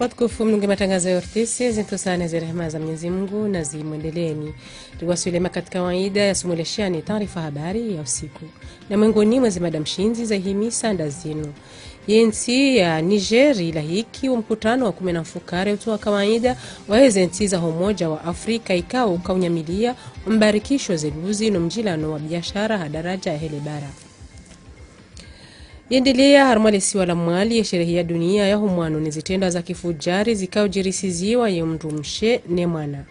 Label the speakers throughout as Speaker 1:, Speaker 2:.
Speaker 1: Watukufu mnunge matangazo ya ortisi zintusane za rehema za Mwenyezi Mungu na zimwendeleeni. Tuwasiliana katika kawaida ya sumuleshani taarifa habari ya usiku. Na miongoni mwa zimada mshinzi za himisa ndazino. Yensi ya Niger ilahiki mkutano wa 10 mfukare utoa kawaida wa nchi za Umoja wa Afrika ikao ukaunyamilia mbarikisho zeluzi no mjilano wa biashara hadaraja ya helebara. Yendelea harmalisi wala mwali ya sherehe ya dunia ya humwano ni zitenda za kifujari zikao jirisiziwa ya mrumshe ne mwana.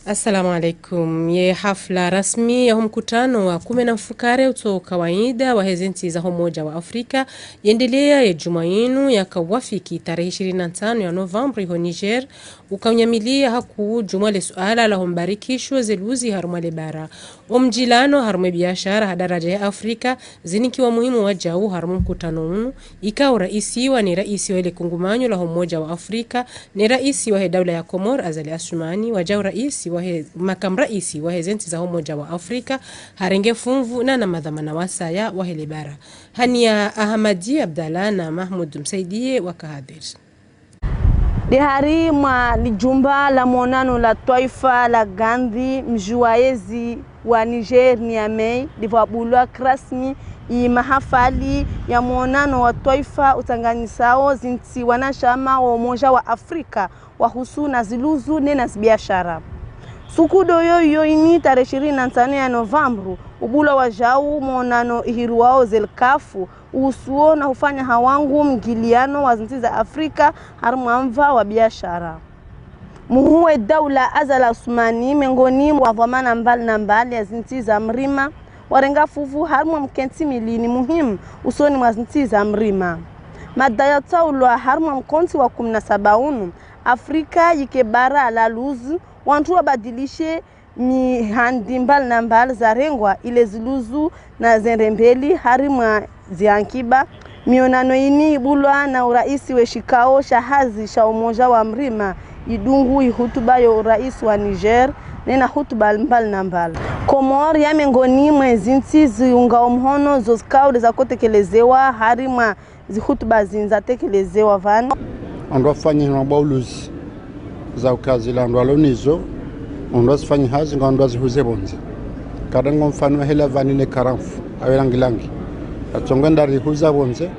Speaker 1: Assalamu alaikum. Ye hafla rasmi ya mkutano wa 10 mfukare uto kawaida wa nchi za Umoja wa Afrika yendelea ya Jumainu ya kawafiki tarehe 25 ya November ho Niger ukaunyamilia haku jumale suala la humbarikishwa zeluzi harumale bara. Omjilano harume biashara hadaraja ya Afrika zinikiwa muhimu wajau harumu mkutano unu ikao raisiwa ni raisi wa ile kungumanyo la Umoja wa Afrika ni raisi wa dawla ya Komor Azali Asumani wajau raisi makam raisi wa nchi za Umoja wa Afrika harenge funvu na madhamana wasaya wa helebara. Hania Ahmadi Abdallah na Mahmud Msaidie wakahadir.
Speaker 2: Dehari mwa lijumba la monano la taifa la Gandhi mjuaezi wa Niger Niamey livabulwa rasmi mahafali ya monano wa taifa utanganisao zinti wanachama wa Umoja wa Afrika wahusu na ziluzu na biashara. Sukudo yoyo ini tarehe 25 ya November ubula wajau monano ihiruwao zelkafu usuo na hufanya hawangu mgiliano wa zinti za Afrika harumamva wa biashara. Muhuwe dawla Azali Asumani miongoni mwa dhamana mbali ya zinti za mrima warenga fuvu harumu mkenti milini muhimu usoni mwa zinti za mrima. Madaya taulwa harumu mkonti wa 17 Afrika yike bara la luzu wantu wabadilishe mihandi mbali za rengwa ile ziluzu na zerembeli harimwa ziankiba. Mionano ini ibulwa na uraisi we shikao shahazi sha Umoja wa mrima idungu ihutuba ya uraisi wa Niger nena hutuba mbali. Komor ya miongoni mwa zinti ziunga umhono zozikao za kotekelezewa harimwa zihutuba zinzatekelezewa vani.
Speaker 3: Ando fanya na bauluzi za ukazi la ndo alonizo ndo sifanya hazi ndo zihuze bonze kadango mfano hela vanile karamfu awelangilangi atongenda rihuza bonze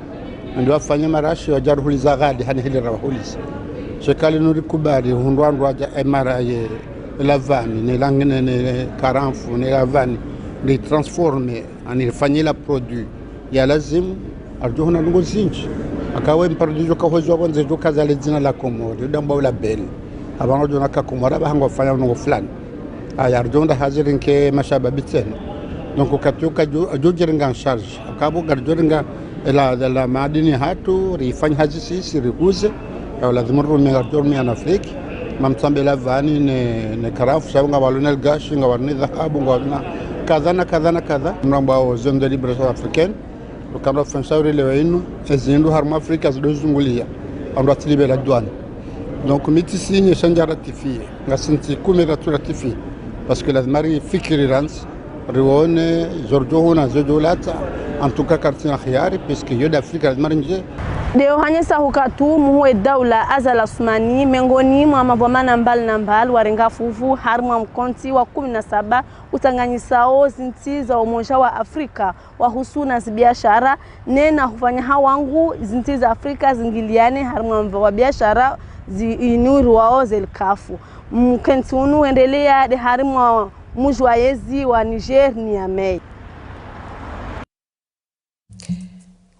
Speaker 3: ndo afanya marashi wajaruhuliza gadi hani hili rahuliza shekali nuri kubari ndo aja emara ye lavani ne langene ne karamfu ne lavani ni transforme ani fanyila produit ya lazim arjuhuna ngo zinchi akawe mpardijo kahozwa bonze jo kazale zina la Komori ndamba la bel abantu jona kakumara bahangwa fanya ngo fulani ayarjonda hazirin ke mashababi tena donc katuka jojiringa en charge akabo garjoringa la madini hatu rifanya hazisi sirikuze au lazima rumia garjormi en Afrique mamsambe la vani ne karafu saunga walunel gashi nga warni dhahabu nga kadha mramba wa zone de libération africaine ukamba fansauri lewainu ezindu harma Afrika zidozungulia ando atilibe la douane. Donc mitisi ni shanja ratifié ngasinti kumera ratifié parce que la mari fikri rans rione zorjohuna zojolata en tout cas kartina khiyari puisque yo d'Afrique la mari nje
Speaker 2: deo hanyesa hukatu muwe dawla Azali Asumani miongoni mwa mavamana mbali warenga fuvu harma mkonti wa 17 utanganyisao zinti za Umoja wa Afrika wahusu na biashara nena hufanya hawangu zinti za Afrika zingiliane harma wa biashara zinuru wao zelkafu mkenti unu endelea de harma mujwaezi wa Niger Niamey.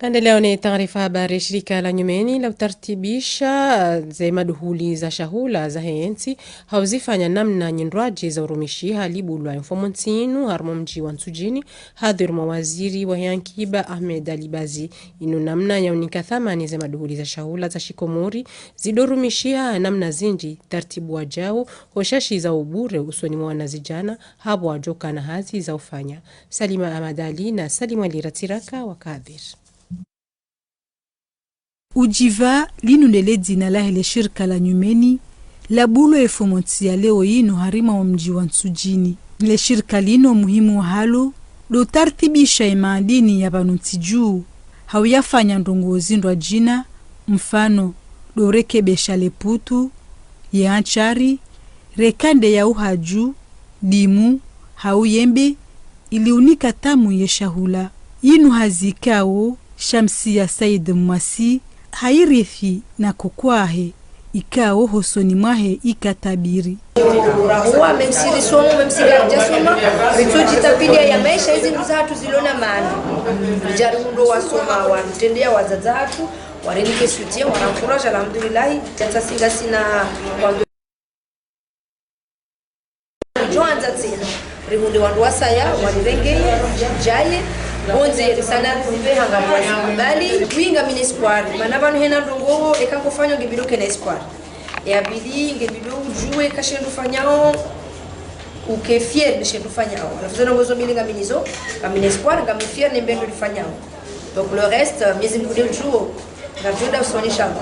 Speaker 1: Kandeleo ni taarifa habari shirika la nyumeni la utartibisha ze maduhuli za shahula za hensi hauzifanya namna nyindwaji za urumishi halibulwa informontinu harmo mji wa Nsujini hadhiru mawaziri wa yankiba Ahmed Alibazi inu namna ya unika thamani ze maduhuli za shahula za shikomori zidorumishia namna zinji tartibu wajao hoshashi za ubure usoni mwana zijana habu wajoka na hazi za ufanya. Salima Amadali na Salima Liratiraka wakadhir.
Speaker 4: Ujiva linulele dina la hele shirika la nyumeni la bulo efomonti ya leo yinu harima wa mji wa Nsujini. Le shirika lino muhimu halo do tartibisha imaadini ya banuti juu hauyafanya ndongozi ndwa jina mfano dorekebesha leputu ya anchari rekande ya uhaju dimu hauyembe iliunika tamu yeshahula yinu hazikao Shamsia Said Mwasi hairithi na kukwahe ikao hosoni mwahe ikatabiri
Speaker 5: rahua memsiri somo memsiga jasoma rituji tapidia ya maisha hizi mzatu zilona maana jarundo wasoma wamtendea wazazatu warenike sutia wanankuraja alhamdulillah tata singa sina kwando joanza tena rihunde wandu wasaya walirengeye jaye bonze risana kumbe hangamwazi bali winga mini squad manabanu hena ndongo ekakufanya ngebidoke na squad ya bili ngebido ujue kashendu fanyao ukefier nishendu fanyao alafuzana ngozo bilinga minizo kamine squad kamifier nembendo lifanyao donc le reste miezi mkude ujuo ngajuda usonisha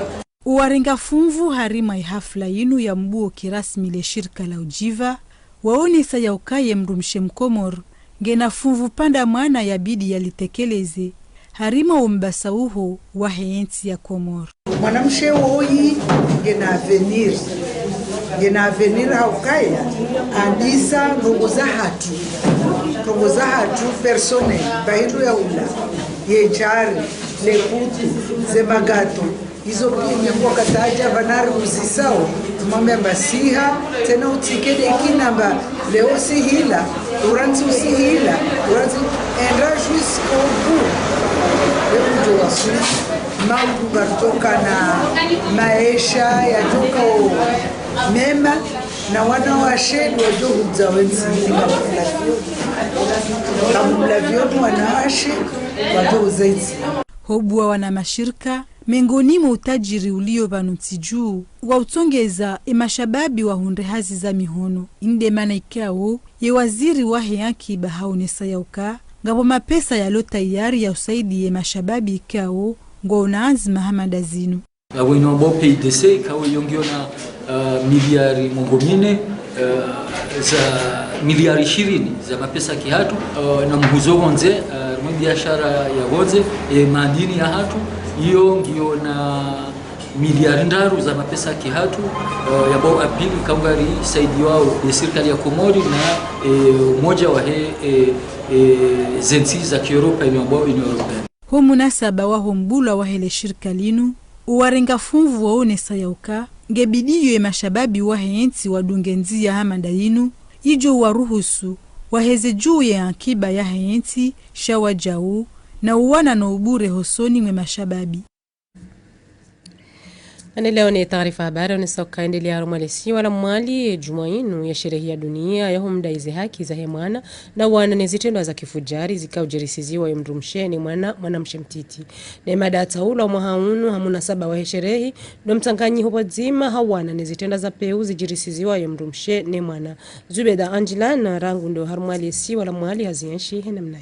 Speaker 4: uwarenga funvu harima ihafla yinu ya mbuo kirasmi le shirika la ujiva waonesa ya ukaye mrumshe mkomor ngena funvu panda mwana ya bidi yalitekeleze harima umbasa uho wa heensi ya Komor.
Speaker 6: Mwanamshe woyi ngena avenir haukaya andisa nongoza hatu personnel bahindu ya ula yechari leputu zemagato hizo pia kwa kataja vanari uzisao mame masiha tena utikede kinamba leo sihila uranzi usihila uranzi endra jusqu'au bout leo wasu mambo kutoka na maisha yatoka mema na wana washedu wajohudza wenzi kabla vyote wanawashe wajohudza
Speaker 4: hobua wana mashirika mengoni mwa utajiri ulio banuti juu wa utongeza emashababi wa hunde hazi za mihono inde mana ikao ye waziri wa heyanki bahaonesa yauka ngabo mapesa yalo tayari ya usaidi emashababi ikao ngo unaanzi Mahamada Zinu
Speaker 7: wino mbo PDC kawo yongiona miliari mongomine za miliari 20 za mapesa kihatu na mhuzo wonze biashara ya wonze madini ya hatu hiyo ngiyo na miliari ndaru za mapesa kihatu ya bao apili kaungari saidi wao ya serikali ya Komori na moja wa zensi za Kieuropa inobao Europea.
Speaker 4: Ho munasaba wa hombula wa hele shirika linu uwarenga funvu waonesa yauka ngebidiyo ya mashababi wa heensi wadungenzi ya Hamada yinu ijo waruhusu waheze juu ya akiba ya heensi shawajau na uwana na ubure hosoni mwe mashababi.
Speaker 1: Leo ni taarifa habari unasoka endelea Rumalesi wala mwali Jumainu ya sherehe ya dunia ya humdaize haki za hemwana na wana nezitendo za kifujari zikaujirisiziwa yomdrumsheni mwanamshe mtiti na mada taula mwahaunu hamuna saba wa sherehe ndo mtanganyi hopo zima hawana nezitendo za peu zijirisiziwa yomdrumsheni mwana Zubeda Angela na rangu ndo Rumalesi wala mwali hazienshi namna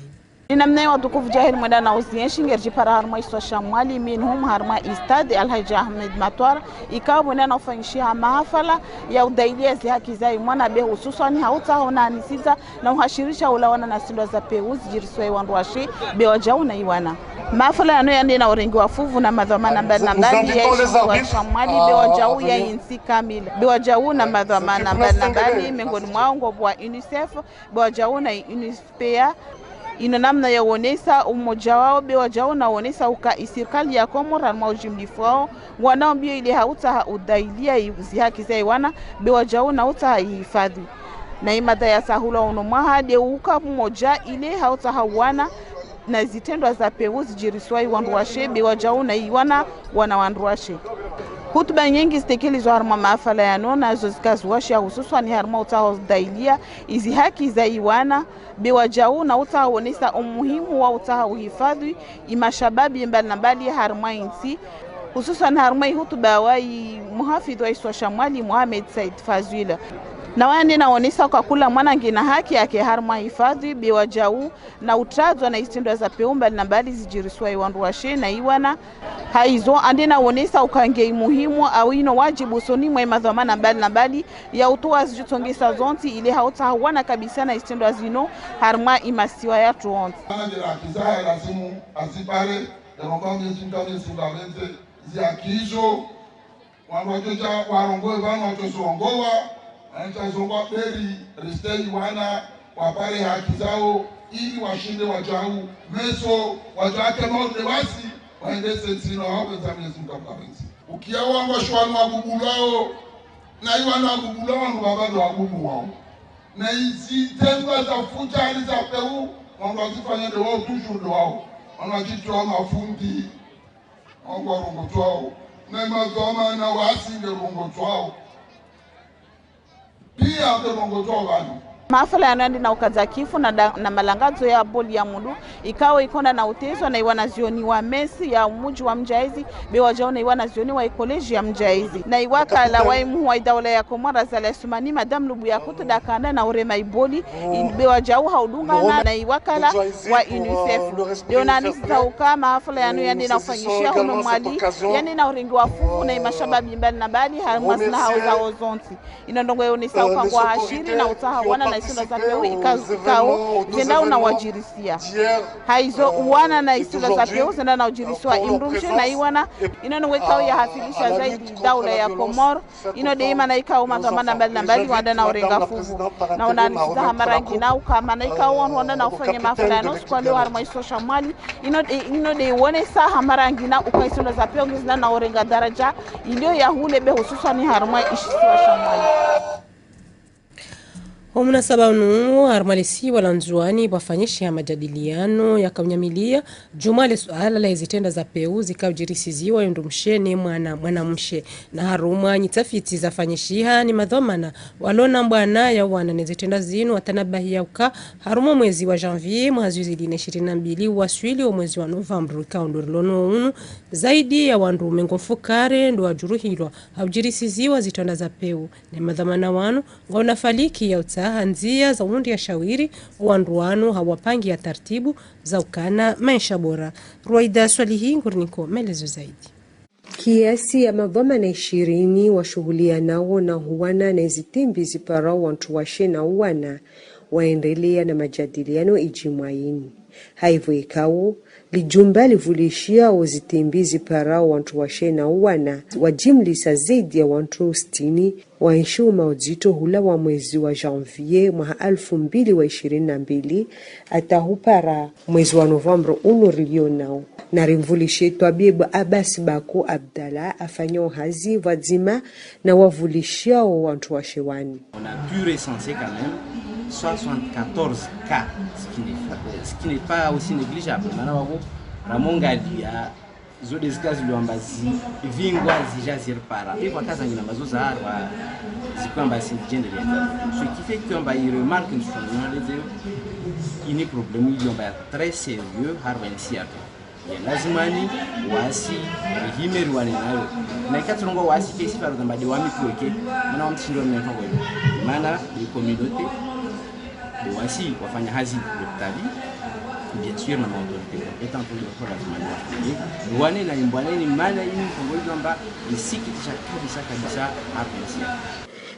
Speaker 8: Ninamnaye watukufu jahil mwenda na uzienshi ngerji para harma iswa shamwali minhum harma istad Alhaji Ahmed Matwar ikawa mwenda na ufanyishia mahafala ya udailia zi haki zai mwana be hususani hauta hona anisiza na uhashirisha ulawana na silwa za peuzi jiriswa wanduwashi be wajau na iwana mahafala ya noya na urengi wafuvu na madhamana mbali na mbali ya iswa shamwali be wajau ya insi kamili be wajau na madhamana mbali na mbali mengoni mwao wa UNICEF be wajau na UNICEF ino namna ya uonesa umoja wao be wajao na uonesa uka serikali ya Komoro na ujimlifu wao wanao bio ile hauta udailia zi haki zai wana be wajao na uta hifadhi na imada ya sahula unomwaha de uka mmoja ile hauta hawana na zitendwa za peuzi jiriswai wanduwashe be wajao na iwana wana wanduwashe hutuba nyingi zitekelezo harma maafala ya nona zo zikazuwasha hususan harma utahudailia izi haki za iwana bewajau na utaonesa umuhimu wa utahuhifadhi imashababi mbali na mbali harma insi hususan harma hutuba wa muhafidh wa iswa shamwali Mohamed Said Fazwila na wande naonesa kwa kula mwana ngina haki yake harma hifadhi bewajau na utrazwa na istindwa za peumba na mbali zijiriswa iwanduwashe na iwana haizo ande naonesa ukange muhimu au ino wajibu soni mwe madhamana mbali na mbali ya utoa zijitongesa zonti ile hauta hawana kabisa na istindwa zino harma imasiwa ya tuonti
Speaker 9: haki zake lazimu azibare Eromba mezingane singamente ziakizo wanojoja warongoe vano watosongoa anachazongoa beri restei wana wapare haki zao ili washinde wajau meso wajake maote wasi waendese nsino hawe za Mwenyezi Mungu kabarenzi ukiawa ngwashwanu wagugulao na iwana wagugulao nubabado wagugu wao na hizi tendwa za fujari za Peru wanazifanya ndio wao tushundo wao wanajitoa mafundi wangu warongo twao na mazoma na wasi ndio rongo twao pia ndio rongo twao wanu.
Speaker 8: Mahafala yanaenda na ukazakifu na malangazo ya boli ya mundu ikawa ikonda na utezo na iwana zioni wa mesi ya umuji wa Mjaizi bewa jao na iwana zioni wa ekoleji ya Mjaizi na iwaka la waimu wa idawla ya Komora za Sumani madam lubu ya kutu dakanda na urema iboli bewa jao haudunga na iwaka la wa UNICEF leo na nisa uka mahafala yanaenda na ufanyishia hono mwali yani na uringi wa fufu na imashababi mbali na bali harmas na hauza ozonti inondongo ya unisa uka kwa hashiri na utaha wana na isula za Peru ikao zenda unawajirisia haizo uwana na isula za Peru zenda na ujirisiwa imrumshe na iwana inono wekao ya hasilisha zaidi daula ya Komoro ino deima na ikao magamana mbali na mbali wanda na urenga fuvu na unanisiza hamarangi na ukama na ikao wanda na ufanye mafulano kwa leo harma isosha mwali ino de uone sa hamarangi na ukaisula za Peru zenda na urenga daraja ilio ya hule be hususa ni harma ishisiwa shamwali.
Speaker 1: Munasaba unu harmalisi walanzuani wafanyisha majadiliano ya kaunyamilia jumale suala la izitenda za Peu zikaujirisiziwa yundumshene mwanamshe na haruma nyitafiti za fanyishiha ni madhomana walona mbwana ya wana nezitenda zinu watanabahia uka haruma mwezi wa janvier mwazuzi line 22 waswili wa mwezi wa novembru kaundurilono unu zaidi ya wandu mengofukare ndo wajuruhilwa haujirisiziwa zitenda za Peu ni madhomana wanu ngauna faliki ya nzia za undi ya shawiri wanduanu hawapangi ya tartibu za ukana maisha bora. Ruaida Swalihi ngurniko melezo zaidi.
Speaker 10: Kiasi ya madhomana 20 washuhulia nao na huwana na zitimbi zipara wantu washe na uwana waendelea na majadiliano ijimwaini. Haivu ikao lijumba livulishia uzitimbizi para wantu washe na uwana wajimlisa zaidi ya wantu 60 waishu maudito hula wa mwezi wa janvier mwa 2022 atahupara mwezi wa novembro unorilio nao na rimvulishe Twabibu Abbas Bako Abdallah afanyo hazi wadzima na wavulishia wantu washe wani.
Speaker 11: On a pu recenser quand même 74 cas, ce qui n'est pas aussi négligeable. Maintenant, Ramongali a zo des cas luambazi vingwa zijazir para. Et kwa kaza ngina mazoza harwa zikwamba sindijende leta. Ce qui fait que on va y remarquer une chose, il y a un problème très sérieux harwa ici. Lazimani wasi rihime ruwane nayo na ikatrongo wasi kesi para dambade wami kuweke mana mtindo mnengo wewe mana ni communauté wasi wafanya hazi daktari bien sûr na autorité étant pour le problème ruwane na imbwana ni mana ini kongozo amba isikitisha kabisa hapa.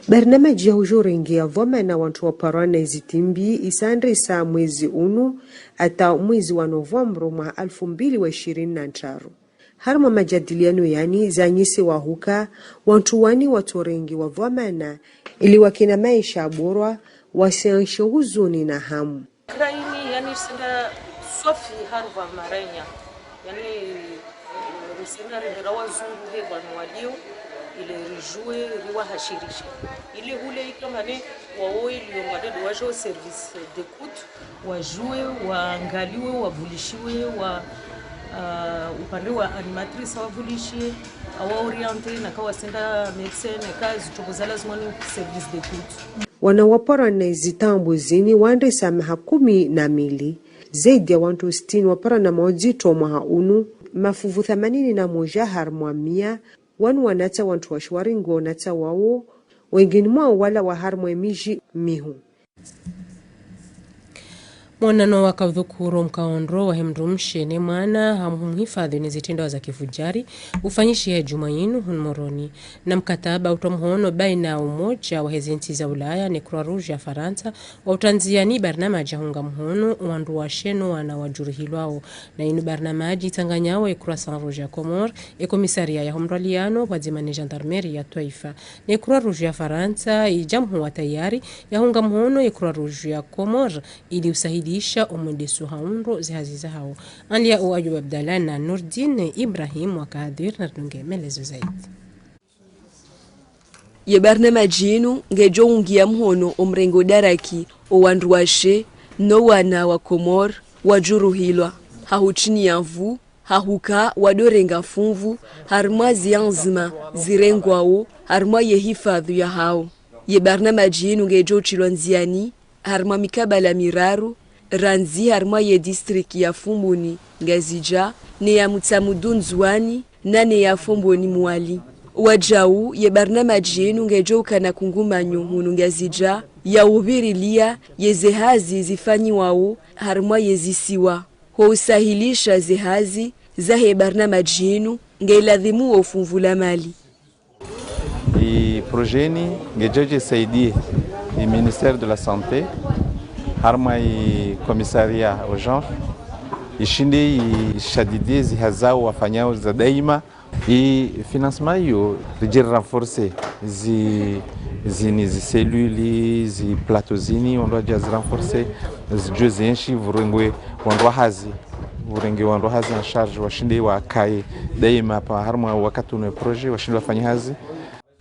Speaker 10: Barnamaji ya ujorengi ya voma na wantu wa parana izitimbi isandri saa mwezi unu ata mwezi wa novembro mwa 2023. Harma majadiliano yani zanyisi wa huka wantu wani watorengi wa voma na ili wakina maisha bora wasianshe huzuni na hamu.
Speaker 12: Kraini yani senda sofi harva marenya yani rusena renderawa zungu he wanwalio ile rijue riwa hashirisha ile ule ikamane wao ile mwadado wajo service d'écoute wajue waangaliwe wavulishiwe wa upande wa animatrice wavulishie awaoriente na kawa senda medecin na kazi tobozala zimani service d'écoute.
Speaker 10: Wanawapara na izitambu zini wande samaha 12 zaidi ya wantu 60 wapara na maujito mwa unu mafuvu 81 harmwa 100 wanu wanata wantu wa shwaringo wanata wao wengine mwao wala wa harmwe miji mihu.
Speaker 1: Mwanano wa kaudhukuru mkaondro wa hemrumshe ne mwana hamhifadhi ni zitendo za kifujari ufanyishi ya Jumainu hunmoroni na mkataba utomhono baina umoja wa hezenti za Ulaya ne Croix Rouge ya Faransa wa utanziani barnamaji hunga mhono wandu wa sheno wana wajuruhilwao na inu barnamaji tanganyao ya Croissant Rouge ya Comore ya komisaria ya homraliano wa zimane gendarmerie ya Taifa ne Croix Rouge ya Faransa ijamhu wa tayari ya hunga mhono ya Croix Rouge ya Comore ili usahidi umudesu haunro zihaziza hao. Anlia Ayub Abdallah na Nurdin Ibrahim wakahadir na tunge melezo zaidi.
Speaker 13: Ye barnamajinu ngejo ungia mhono omrengo daraki o wanduashe no wana wa Komor wajuruhilwa hahuchini ya mvu hahuka wadorenga funvu harma zianzima zirengwao harma ye hifadhu ya hao. Ye barnamajinu ngejo chilwanziani harma mikabala miraru ranzi harma ye district ya Fumboni ngazija ne ya Mutsamudunzwani na ne ya Fumboni mwali wajau ye barnamaji yenu ngejoka na kungumanyo hunu ngazija ya ubirilia ye zehazi zifanyi wao harma ye zisiwa ho usahilisha zehazi za he barnamaji yenu ngeiladhimu ofumvula mali.
Speaker 14: I projeni ngejoje saidie i ministère de la santé harma i komisaria au genre ishinde ishadidie zihazao wafanyao za daima i financement yo rijir renforcer zi cellules zi platozini on doit just renforcer zi jozenshi vurengwe wandwa hazi en charge washinde wa kai daima pa harma wakati una projet washinde wafanya hazi.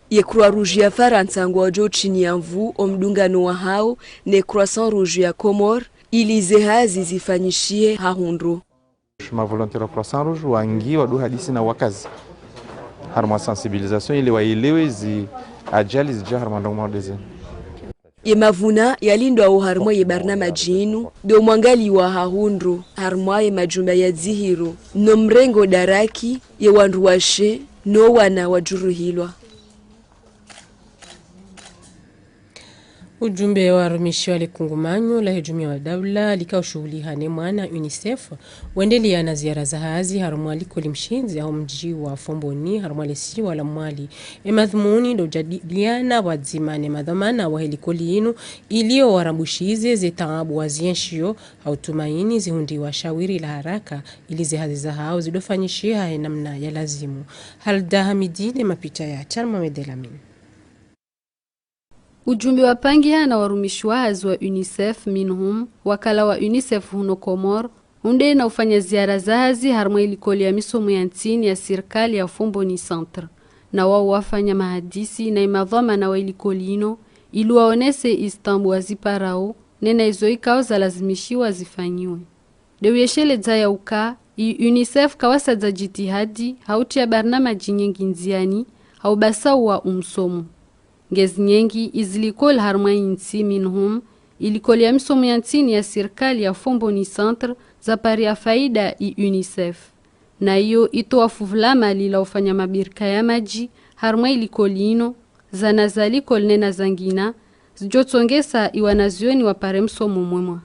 Speaker 13: Ye Croix Rouge ya Faransa ngwajo chini ya mvu omdungano wa hao ne Croissant Rouge ya Comore ili zehazi zifanyishie hahundro.
Speaker 14: Ma volontaire Croissant Rouge wangi wadu hadisi na wakazi harma sensibilisation ili waelewe zi ajali zija harma ndongma deze.
Speaker 13: Ye mavuna yalindwa au harma ye barnamaji yenu do mwangali wa hahundro harma ye majumba ya zihiro no mrengo daraki ye wanduashe no wana wajuruhilwa.
Speaker 1: Ujumbe wa rumisho alikungumanyo la hejumia wa dawla likao shughuli hane mwana UNICEF wendelea na ziara za hazi harumwali kolimshinzi au mji wa Fumboni harumwali si wala mwali madhumuni do jadiliana wadzimane madhamana wa helikoli inu ilio warambushize zetaabu wazienshio au tumaini zihundi wa shawiri la haraka ili zihazi za hao zidofanyishia namna ya lazimu. Halda Hamidine mapita ya Charma Medelamin.
Speaker 15: Ujumbe wa pangia na warumishwazi wa UNICEF minhum wakala wa UNICEF huno Komor unde na ufanya ziara zahazi harma ilikoli ya misomo ya ntini ya sirkali ya Fumboni Centre na wao wafanya mahadisi na imadhama na wailikoli ino ilu waonese Istanbul waziparao nena izoikao za lazimishiwa zifanyiwe. Deweshele zaya uka UNICEF kawasa za jitihadi hauti ya barnamaji nyingi nziani haubasau wa umsomo. Ngezi nyengi izilikol harma insi minhum ilikoli ya misomo ya ntini ya sirkali ya Fumboni Centre za pari ya faida i UNICEF. Na iyo itoa fuvlama lila ufanya mabirika ya maji harma ilikoli ino za nazalikol nena zangina zijotongesa iwanazioni wa pare msomo mwemwa.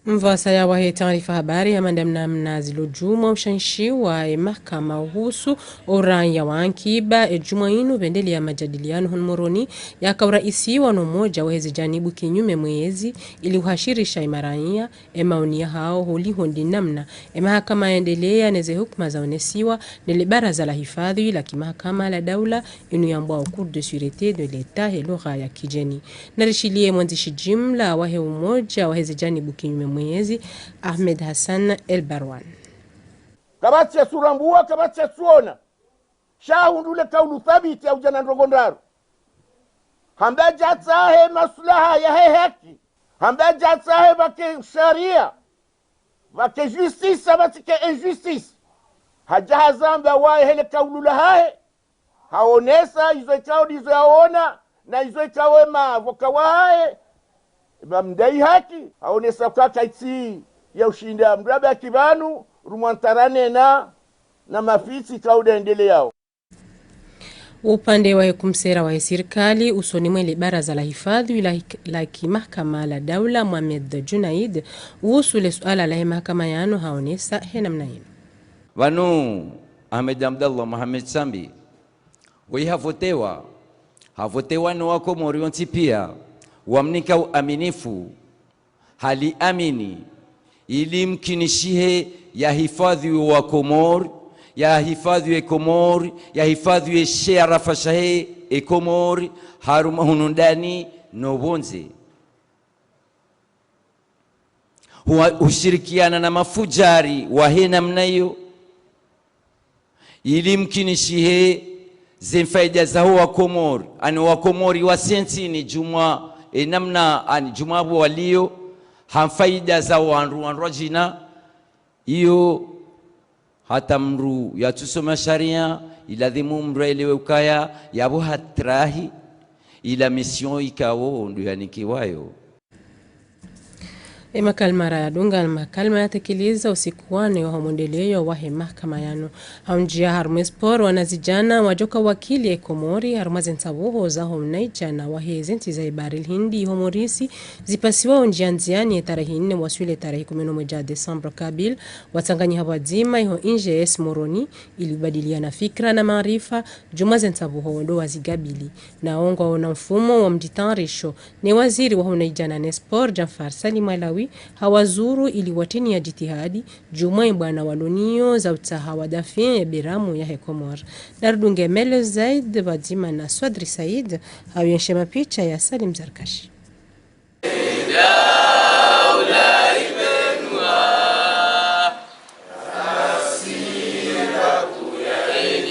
Speaker 1: Mvasa ya wahe taarifa habari ya mandamna mnazilo juma ushanshi wa mahakama uhusu oran ya wankiba Jumainu bendeli ya majadiliano hunmoroni ya kauraisi wano moja wahezi janibu kinyume mwezi ili uhashirisha imarania maoni ya hao huli hundi namna mahakama yaendelea neze hukuma zaonesiwa nile baraza la hifadhi la kimahakama la daula inu yambwa au cour de sûreté de l'etat helora ya kijeni narishilie mwanzishi jimla wahe umoja wahezi janibu kinyume mwezi Ahmed Hassan El Barwan.
Speaker 16: Kabati ya surambua, kabati ya suona. Shahundule kaulu thabiti ya ujana ndogondaru. Hambaja atahe maslaha ya haki. Hambaja atahe vake sharia. Vake justice, vake injustice. Hajaha zamba wae hele kaulu lahae. Haonesa, izo ikaudi izo yaona. Na izo ikawe voka wae. Mdai haki aonesa kaka iti ya ushinda mrabe ya kibanu rumwantarane na mafisi kauda endele yao.
Speaker 1: Upande wa kumsera wa serikali usoni mwele baraza la hifadhi la kimahakama la daula Mohamed Junaid usule suala la mahakama yano haonesa hena mnaino
Speaker 17: wanu Ahmed Abdallah Mohamed Sambi wei havotewa no wako morionti pia wamnika uaminifu hali amini ili mkinishihe ya hifadhi wa Komor ya hifadhi ya Komor ya hifadhi ya Sheikh Rafashahe e Komor haruma hunundani no bonze ushirikiana na mafujari wa hena mnayo ili mkinishihe zenfaida za wa Komor ani wa Komori wa sentini juma namna ani jumabu walio hamfaida za wanru jina iyo hata mru ya tusoma sharia iladhimu mrelewe ukaya yabo hatrahi ila mission ikawo ndio yanikiwayo.
Speaker 1: Makalmara ya dunga makalma yatekeleza usikuwane wa homondeleyo wa mahakama yano haunjia harumespor wanazijana wajoka wakili ya Komori harumazen sabuho za homnaijana wa hezenti za ibaril hindi homorisi zipasiwa unjia nziani ya tarehe 4 waswile tarehe 11 Desember kabil watanganyi habadzima iho inje es moroni ilibadilia na fikra na maarifa jumazen sabuho ndo wazigabili na ongo na mfumo wa mjitarisho ni waziri wa homnaijana nespor Jafar Salim Alawi hawazuru ili watini ya jitihadi jumai bwana walonio za utaha wa dafin ya biramu ya Komor. Nardunge Mele Zaid Badima na Swadri Said hawienshe mapicha ya Salim Zarkashi.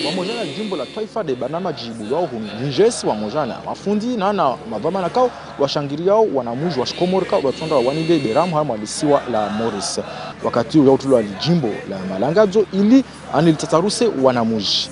Speaker 18: Wamojana jimbo la taifa de banama jibu yao hunijesi wamojana mafundi na mavama na kao washangiriao wanamuji wa Komor kao watonda wanile beramu hama lisiwa la Morris wakati yao tulo jimbo la Malangazo ili anilitataruse wanamuji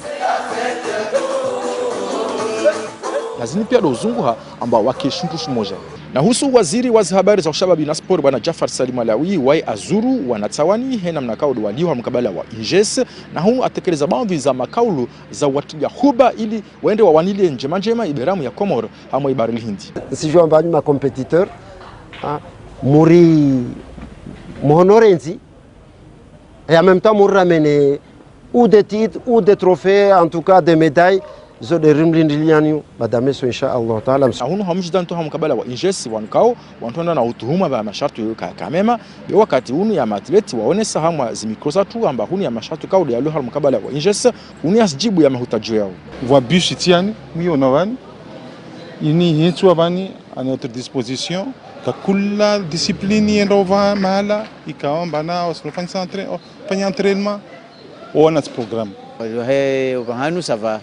Speaker 18: lazini pia dozungu ambao wakishuntu moja na husu waziri wa habari za ushababi na sport bwana Jafar Salim Alawi wai azuru wanatawani hena mnakaudu walio mkabala wa Injes na humu atekeleza baadhi za makaulu za watu ya huba ili waende wawanile njema iberamu ya Komor hamo ibaril hindi.
Speaker 19: Si je ambani ma compétiteur muri mohonorenzi et en même temps pour ramener ou des titres ou des trophées en tout cas des médailles zo de rimlindilianyo badame so insha Allah taala
Speaker 18: hunu hamjidanto hamkabala wa Injes wankao wantonda na utuhuma ba masharti kamema be wakati hunu ya atleti waone sahamu zimikosa tu amba hunu ya masharti kaudi ya leo mkabala wa Injes hunu yasijibu ya mahutaji yao
Speaker 20: voix bus tiani mionawani ini hitu abani à notre disposition ka kulla discipline ndova mala ikaomba na fanya entraînement ou notre programme
Speaker 11: Wahanu sava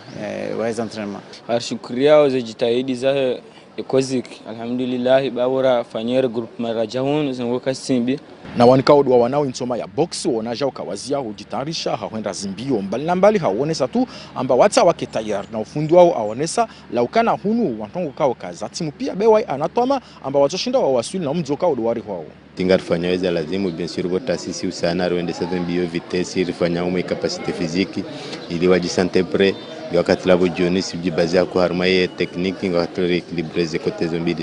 Speaker 11: waheza entraînement.
Speaker 21: Shukria wazijitahidi za ekozik alhamdulillah bawora fanyere group marajahun zingoka simbi
Speaker 18: na wanikao dwa wanao insoma ya box wonaja ukawazia hujitarisha haenda zimbio mbali haonesa tu amba wata wake tayari na ufundi wao aonesa laukana hunu wantongo kao kaza timu pia bewai anatoma amba watoshinda wawasili na mzoka udwari wao
Speaker 22: tinga rifanya weza lazimu bien sûr bota sisi usana rwende sadem bio vitesse rifanya ume capacité physique ili wajisante prêt wakati labo jioni sibji bazia kwa harmaye technique ngati rééquilibrer les côtés zombi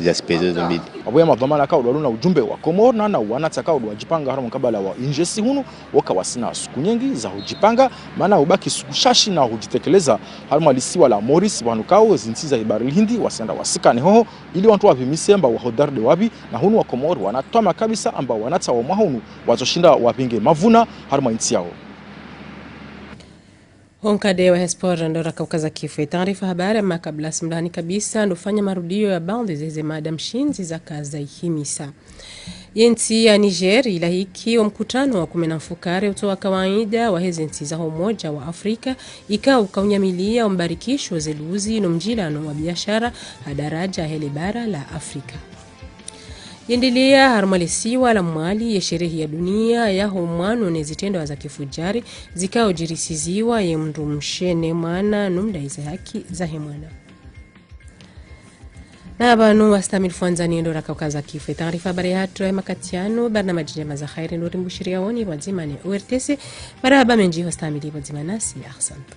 Speaker 22: za aspects zombi
Speaker 18: abuya mavamana kao na ujumbe wa Komor na wanataka wajipanga harama kabla wa Injesi hunu wakawasina siku nyingi za hujipanga maana ubaki sukushashi na hujitekeleza harama lisiwa la Morris wanukao zinsiza ibaril hindi wasenda wasikane hoho ili watu wapimise amba wahodarde wabi na hunu wa Komor wanatoma kabisa amba wanatawa mahunu wazoshinda wapinge mavuna harama insi yao.
Speaker 1: Honkade wa Hespor ndo rakaukaza kifo. Taarifa habari ama kabla simlani kabisa ndofanya marudio ya baadhi zeze madam shinzi za kaza ihimisa. Yenti ya Niger ilahiki wa mkutano wa 10 mfukare utoa kawaida wa hezenti za Umoja wa Afrika ukaunyamilia mbarikisho zeluzi no mjilano wa biashara hadaraja hele bara la Afrika. Yendelea harmalisiwa la mwali ya sherehi ya dunia ya homwano nezitendo za kifujari zikao jirisiziwa ya mrumshene mwana numdaiza haki za hemwana. Na abanu wastamil fuanzani ndo rakaukaza kifo. Taarifa habari hatu ya makatiano barnamaji njema za khairi nuri mbushiria woni wazimane ORTC baraba menji wastamili wazimanasi ahsanta.